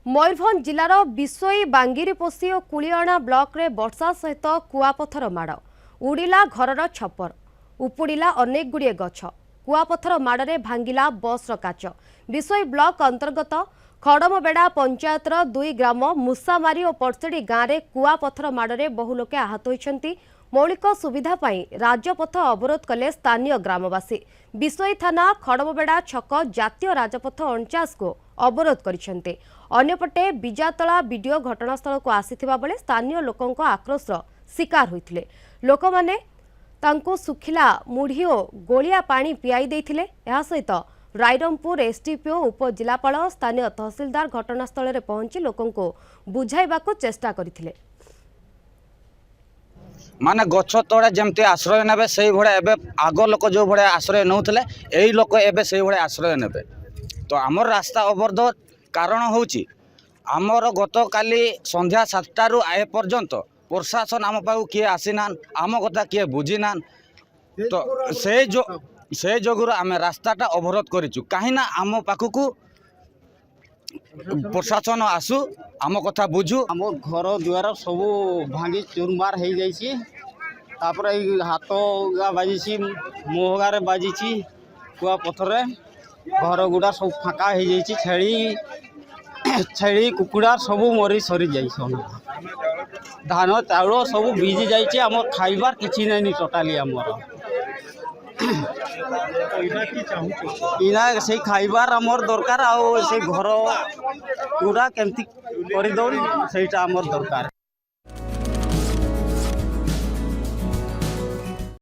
मयूरभंज जिलार विशोई बांगिरीपोषी और कुलियाणा ब्लॉक रे वर्षा सहित कुआपथर माड़ उड़िला घरर छपर उपुड़ा अनेक गुड़िए गछ कुआपथर माड़े भांगिला बस काच विशोई ब्लॉक अंतर्गत खड़मबेड़ा पंचायतर 2 ग्राम मुसामारी और परसेड़ी गाँव में कुआपथर माड़े बहु लोके आहत होती। मौलिक सुविधा पाई राजपथ अवरोध कले स्थानीय ग्रामवासी विशोई थाना खड़मबेड़ा छक जातीय राजपथ 49 को अवरोध करिसेंते। अन्यपटे बिजातला वीडियो घटनास्थल को आसीथिबा बेले स्थानीय लोकों आक्रोशर शिकार होइथिले। लोक माने तांको सुखिला मुढ़ी और गोलिया पानी पियाई देइथिले। एहा सहित रायरमपुर एसडीपीओ उपजिलापाल स्थानीय तहसीलदार घटनास्थल में पहुंची लोकों को बुझाइबाको चेष्टा करथिले। माने गछ तले जमती आश्रय नेबे सेही भड़े एबे आगो लोक जो भड़े आश्रय नौथिले एही लोक एबे सेही भड़े आश्रय नेबे। तो आमर रास्ता अवरोध कारण होची आमर गत काली संध्या 7टारू आए पर्यंत प्रशासन आम पाखु किए आसीनान आम कथा किए बुझीनान। तो से जोगुर आम रास्ताटा अवरोध करिचु कहीं ना आम पाखु प्रशासन आसु आम कथा बुझु। आम घर द्वार सब भांगी चुरमार हो जाइए हाथ बाजी मुहगार बाजी कुआ पथर घर गुड़ा सब फाँका हो जाइए छेली छेली कुकुड़ा सब मरी सरी जाइए धान चाउल सब भिजी जाइए आम खाइबार किसी नहीं टोटाली आमर इना से खाइबार आमर दरकार आ से घर गुड़ा केमती कर दौड़ी से आमर दरकार।